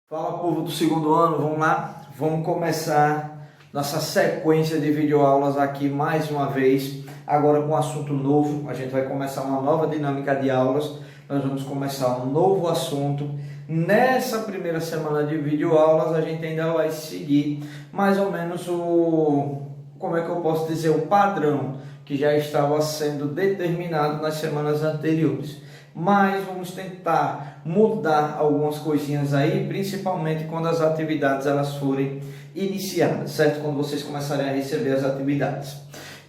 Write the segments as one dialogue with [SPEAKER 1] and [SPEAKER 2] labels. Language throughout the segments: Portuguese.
[SPEAKER 1] Fala, povo do segundo ano, vamos lá? Vamos começar nossa sequência de videoaulas aqui mais uma vez, agora com um assunto novo. A gente vai começar uma nova dinâmica de aulas, nós vamos começar um novo assunto. Nessa primeira semana de videoaulas a gente ainda vai seguir mais ou menos como é que eu posso dizer, o padrão que já estava sendo determinado nas semanas anteriores. Mas vamos tentar mudar algumas coisinhas aí, principalmente quando as atividades elas forem iniciadas, certo? Quando vocês começarem a receber as atividades.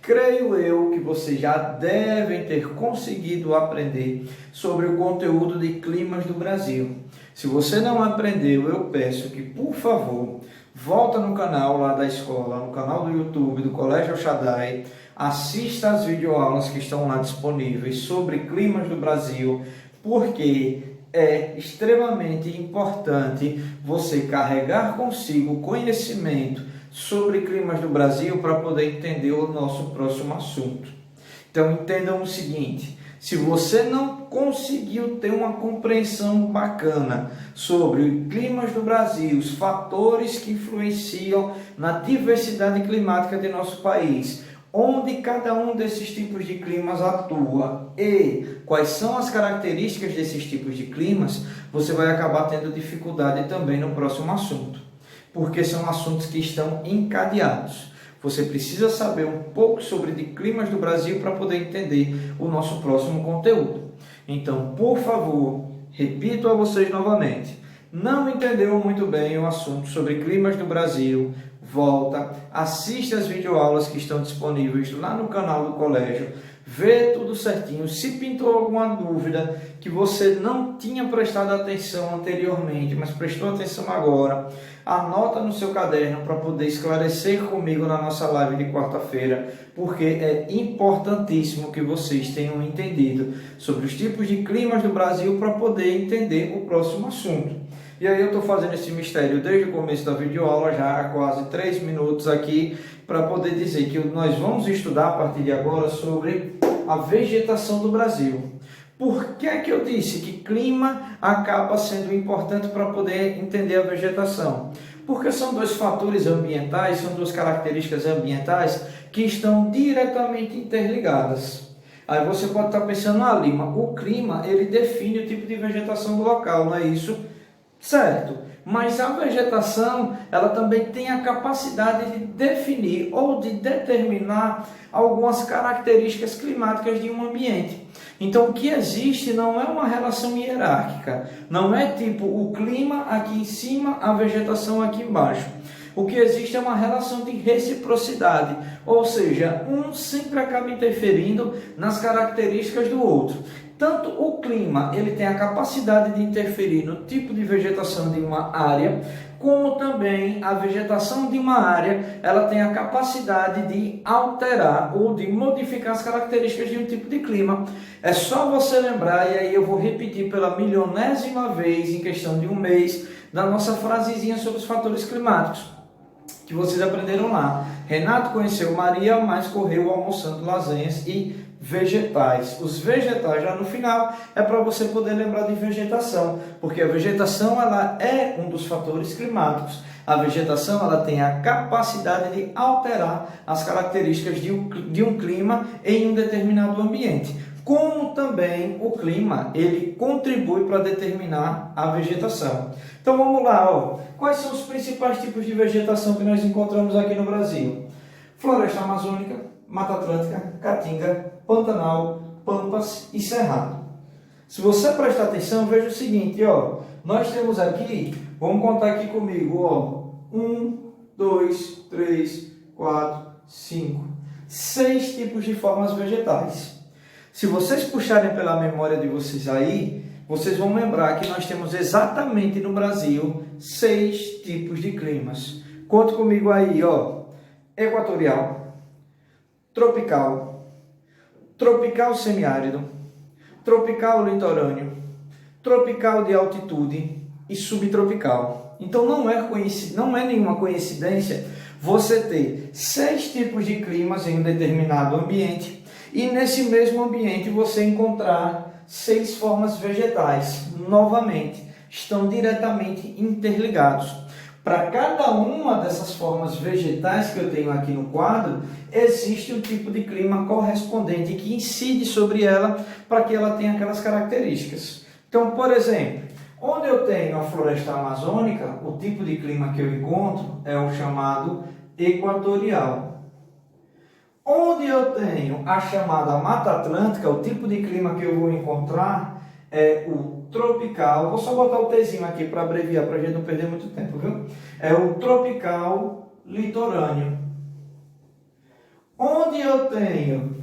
[SPEAKER 1] Creio eu que vocês já devem ter conseguido aprender sobre o conteúdo de climas do Brasil. Se você não aprendeu, eu peço que, por favor, volta no canal lá da escola, no canal do YouTube do Colégio El Shaddai, assista as videoaulas que estão lá disponíveis sobre climas do Brasil, porque é extremamente importante você carregar consigo conhecimento sobre climas do Brasil para poder entender o nosso próximo assunto. Então entendam o seguinte: se você não conseguiu ter uma compreensão bacana sobre climas do Brasil, os fatores que influenciam na diversidade climática de nosso país, onde cada um desses tipos de climas atua e quais são as características desses tipos de climas, você vai acabar tendo dificuldade também no próximo assunto, porque são assuntos que estão encadeados. Você precisa saber um pouco sobre de climas do Brasil para poder entender o nosso próximo conteúdo. Então, por favor, repito a vocês novamente: não entendeu muito bem o assunto sobre climas do Brasil? Volta, assiste as videoaulas que estão disponíveis lá no canal do colégio, vê tudo certinho. Se pintou alguma dúvida que você não tinha prestado atenção anteriormente, mas prestou atenção agora, anota no seu caderno para poder esclarecer comigo na nossa live de quarta-feira, porque é importantíssimo que vocês tenham entendido sobre os tipos de climas do Brasil para poder entender o próximo assunto. E aí eu estou fazendo esse mistério desde o começo da videoaula, já há quase 3 minutos aqui, para poder dizer que nós vamos estudar a partir de agora sobre a vegetação do Brasil. Por que que eu disse que clima acaba sendo importante para poder entender a vegetação? Porque são dois fatores ambientais, são duas características ambientais que estão diretamente interligadas. Aí você pode estar pensando, Lima, o clima ele define o tipo de vegetação do local, não é isso? Certo, mas a vegetação ela também tem a capacidade de definir ou de determinar algumas características climáticas de um ambiente. Então o que existe não é uma relação hierárquica, não é tipo o clima aqui em cima, a vegetação aqui embaixo. O que existe é uma relação de reciprocidade, ou seja, um sempre acaba interferindo nas características do outro. Tanto o clima ele tem a capacidade de interferir no tipo de vegetação de uma área, como também a vegetação de uma área ela tem a capacidade de alterar ou de modificar as características de um tipo de clima. É só você lembrar, e aí eu vou repetir pela milionésima vez em questão de um mês, da nossa frasezinha sobre os fatores climáticos, que vocês aprenderam lá. Renato conheceu Maria, mas correu almoçando lasanhas e vegetais. Os vegetais já no final é para você poder lembrar de vegetação, porque a vegetação ela é um dos fatores climáticos. A vegetação ela tem a capacidade de alterar as características de um clima em um determinado ambiente. Como também o clima ele contribui para determinar a vegetação. Então vamos lá, quais são os principais tipos de vegetação que nós encontramos aqui no Brasil? Floresta amazônica, Mata Atlântica, Caatinga, Pantanal, Pampas e Cerrado. Se você prestar atenção, veja o seguinte, nós temos aqui, vamos contar aqui comigo, 1, 2, 3, 4, 5, 6 tipos de formas vegetais. Se vocês puxarem pela memória de vocês aí, vocês vão lembrar que nós temos exatamente no Brasil 6 tipos de climas. Conte comigo aí, equatorial, tropical, tropical semiárido, tropical litorâneo, tropical de altitude e subtropical. Então não é nenhuma coincidência você ter 6 tipos de climas em um determinado ambiente e nesse mesmo ambiente você encontrar 6 formas vegetais. Novamente, estão diretamente interligados. Para cada uma dessas formas vegetais que eu tenho aqui no quadro, existe um tipo de clima correspondente que incide sobre ela para que ela tenha aquelas características. Então, por exemplo, onde eu tenho a floresta amazônica, o tipo de clima que eu encontro é o chamado equatorial. Onde eu tenho a chamada Mata Atlântica, o tipo de clima que eu vou encontrar é o tropical. Vou só botar o Tzinho aqui para abreviar, para a gente não perder muito tempo, viu? É o tropical litorâneo. Onde eu tenho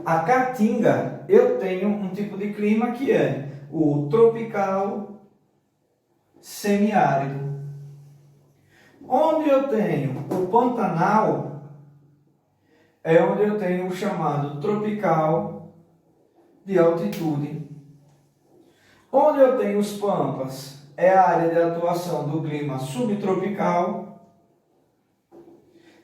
[SPEAKER 1] a Caatinga, eu tenho um tipo de clima que é o tropical semiárido. Onde eu tenho o Pantanal, é onde eu tenho o chamado tropical de altitude. Onde eu tenho os Pampas, é a área de atuação do clima subtropical.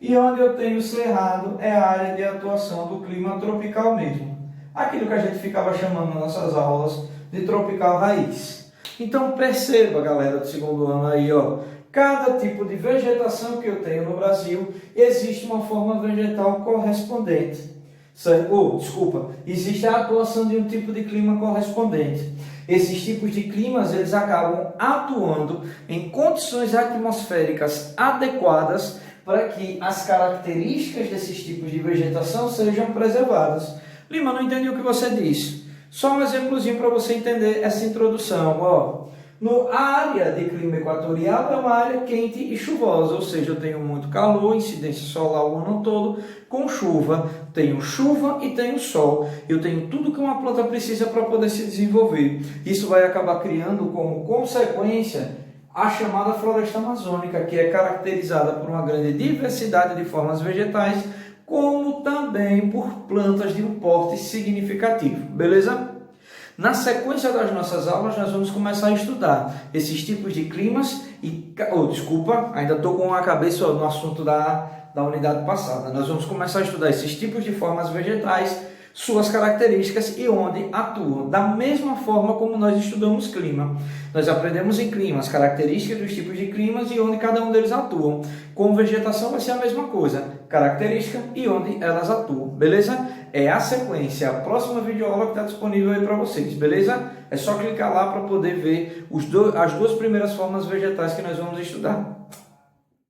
[SPEAKER 1] E onde eu tenho o Cerrado, é a área de atuação do clima tropical mesmo. Aquilo que a gente ficava chamando nas nossas aulas de tropical raiz. Então perceba, galera do segundo ano aí, ó. Cada tipo de vegetação que eu tenho no Brasil, existe uma forma vegetal correspondente. Existe a atuação de um tipo de clima correspondente. Esses tipos de climas, eles acabam atuando em condições atmosféricas adequadas para que as características desses tipos de vegetação sejam preservadas. Lima, não entendi o que você disse. Só um exemplozinho para você entender essa introdução, ó. A área de clima equatorial é uma área quente e chuvosa, ou seja, eu tenho muito calor, incidência solar o ano todo, com chuva, tenho chuva e tenho sol. Eu tenho tudo que uma planta precisa para poder se desenvolver. Isso vai acabar criando como consequência a chamada floresta amazônica, que é caracterizada por uma grande diversidade de formas vegetais, como também por plantas de um porte significativo, beleza? Na sequência das nossas aulas, nós vamos começar a estudar esses tipos de climas e... ainda estou com a cabeça no assunto da unidade passada. Nós vamos começar a estudar esses tipos de formas vegetais, suas características e onde atuam. Da mesma forma como nós estudamos clima. Nós aprendemos em clima as características dos tipos de climas e onde cada um deles atuam. Com vegetação vai ser a mesma coisa, característica e onde elas atuam, beleza? É a sequência, a próxima videoaula que está disponível aí para vocês, beleza? É só clicar lá para poder ver as duas primeiras formas vegetais que nós vamos estudar.